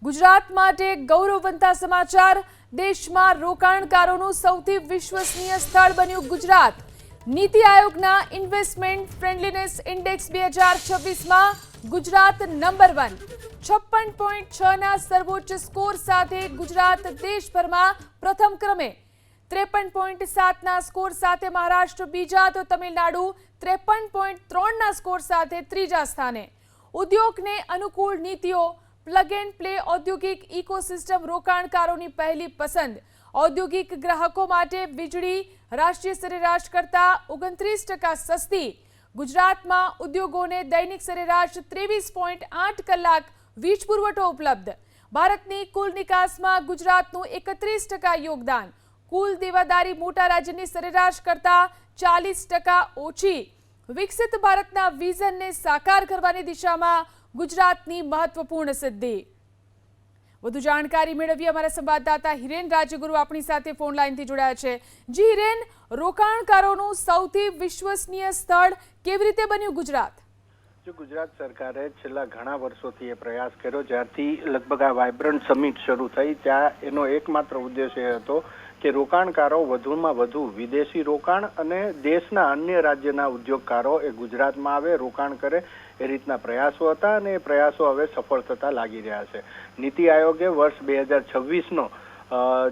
ગુજરાત માટે ગૌરવવંતા સમાચાર। દેશમાં રોકાણકારોનું સૌથી વિશ્વસનીય સ્થળ બન્યું ગુજરાત। નીતિ આયોગના ઇન્વેસ્ટમેન્ટ ફ્રેન્ડલીનેસ ઇન્ડેક્સ 2026માં ગુજરાત નંબર 1, 56.6 ના સર્વોચ્ચ સ્કોર સાથે ગુજરાત દેશભરમાં પ્રથમ ક્રમે। 53.7 ના સ્કોર સાથે મહારાષ્ટ્ર બીજા તો તમિલનાડુ 53.3 ના સ્કોર સાથે ત્રીજા સ્થાને। ઉદ્યોગને અનુકૂળ નીતિઓ, પ્લગ એન્ડ પ્લે ઔદ્યોગિક ઇકોસિસ્ટમ રોકાણકારોની પહેલી પસંદ। ઔદ્યોગિક ગ્રાહકો માટે વીજળી રાષ્ટ્રીય સરેરાશ કરતાં 29% સસ્તી। ગુજરાતમાં ઉદ્યોગોને દૈનિક સરેરાશ 23.8 કલાક વીજ પુરવઠો ઉપલબ્ધ। ભારતની કુલ નિકાસમાં ગુજરાતનું 31% યોગદાન। કુલ દેવાદારી મોટા રાજ્યની સરેરાશ કરતાં 40% ઓછી। વિકસિત ભારતના વિઝનને સાકાર કરવાની દિશામાં ગુજરાતની મહત્વપૂર્ણ સિદ્ધિ। વધુ જાણકારી મેળવીએ અમારા સંવાદદાતા હિરેન રાજગુરુ આપણી સાથે ફોન લાઈનથી જોડાયા છે। જી હિરેન, રોકાણકારોનું સૌથી વિશ્વસનીય સ્થળ કેવી રીતે બન્યું ગુજરાત? ગુજરાત સરકારે છેલ્લા ઘણા વર્ષોથી એ પ્રયાસ કર્યો। જ્યારથી લગભગ આ વાઇબ્રન્ટ સમિટ શરૂ થઈ ત્યાં એનો એકમાત્ર ઉદ્દેશ્ય એ હતો કે રોકાણકારો વધુમાં વધુ વિદેશી રોકાણ અને દેશના અન્ય રાજ્યના ઉદ્યોગકારો એ ગુજરાતમાં આવે, રોકાણ કરે, એ રીતના પ્રયાસો હતા અને એ પ્રયાસો હવે સફળ થતા લાગી રહ્યા છે। નીતિ આયોગે વર્ષ 2026નો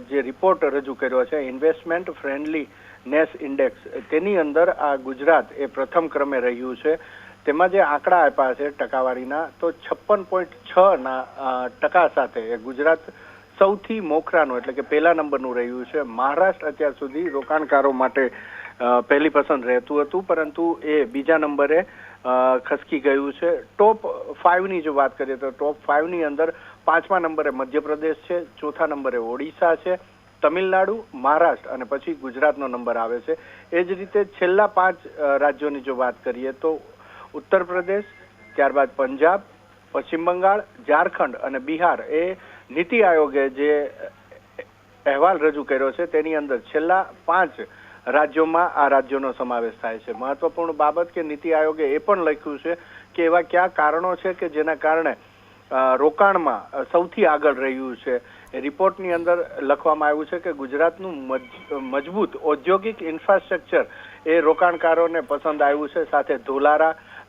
જે રિપોર્ટ રજૂ કર્યો છે ઇન્વેસ્ટમેન્ટ ફ્રેન્ડલીનેસ ઇન્ડેક્સ, તેની અંદર આ ગુજરાત એ પ્રથમ ક્રમે રહ્યું છે। તેમાં જે આંકડા આપ્યા છે ટકાવારીના, તો 56.6% સાથે એ ગુજરાત સૌથી મોખરાનું એટલે કે પહેલા નંબરનું રહ્યું છે। મહારાષ્ટ્ર અત્યાર સુધી રોકાણકારો માટે પહેલી પસંદ રહેતું હતું, પરંતુ એ બીજા નંબરે ખસકી ગયું છે। ટોપ 5ની જો વાત કરીએ તો ટોપ 5ની અંદર 5મા નંબરે મધ્યપ્રદેશ છે, 4થા નંબરે ઓડિશા છે, તમિલનાડુ, મહારાષ્ટ્ર અને પછી ગુજરાતનો નંબર આવે છે। એ જ રીતે છેલ્લા 5 રાજ્યોની જો વાત કરીએ તો ઉત્તર પ્રદેશ, ત્યારબાદ પંજાબ, પશ્ચિમ બંગાળ, ઝારખંડ અને બિહાર એ નીતિ આયોગે જે અહેવાલ રજૂ કર્યો છે તેની અંદર છેલ્લા 5 રાજ્યોમાં આ રાજ્યોનો સમાવેશ થાય છે। મહત્વપૂર્ણ બાબત કે નીતિ આયોગે એ પણ લખ્યું છે કે એવા કયા કારણો છે કે જેના કારણે રોકાણમાં સૌથી આગળ રહ્યું છે। એ રિપોર્ટની અંદર લખવામાં આવ્યું છે કે ગુજરાતનું મજબૂત ઔદ્યોગિક ઇન્ફ્રાસ્ટ્રક્ચર એ રોકાણકારોને પસંદ આવ્યું છે। સાથે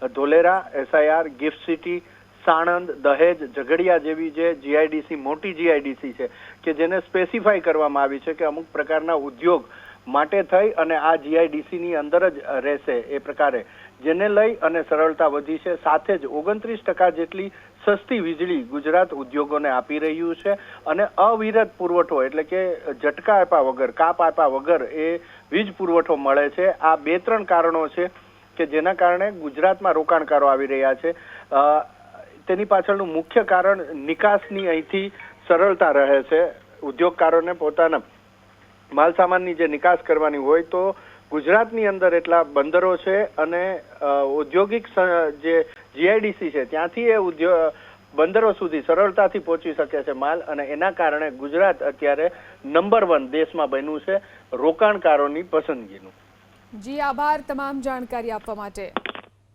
Dholera, SIR, gift city, Sanand, દહેજ, ઝઘડિયા જેવી જે GIDC મોટી GIDC છે કે જેને સ્પેસિફાઈ કરવામાં આવી છે કે અમુક પ્રકારના ઉદ્યોગ માટે થઈ અને આ GIDCની અંદર જ રહેશે, એ પ્રકારે જેને લઈ અને સરળતા વધી છે। સાથે જ 29% જેટલી સસ્તી વીજળી ગુજરાત ઉદ્યોગોને આપી રહ્યું છે અને અવિરત પુરવઠો એટલે કે ઝટકા આપ્યા વગર, કાપ આપ્યા વગર એ વીજ પુરવઠો મળે છે। આ 2-3 કારણો છે કે જેના કારણે ગુજરાતમાં રોકાણકારો આવી રહ્યા છે। તેની પાછળનું મુખ્ય કારણ નિકાસની અહીંથી સરળતા રહે છે। ઉદ્યોગકારોને પોતાના માલસામાનની જે નિકાસ કરવાની હોય તો ગુજરાતની અંદર એટલા બંદરો છે અને ઔદ્યોગિક જે GIDC છે ત્યાંથી એ બંદરો સુધી સરળતાથી પહોંચી શકે છે માલ, અને એના કારણે ગુજરાત અત્યારે નંબર 1 દેશમાં બન્યું છે રોકાણકારોની પસંદગીનું। જી આભાર તમામ જાણકારી આપવા માટે।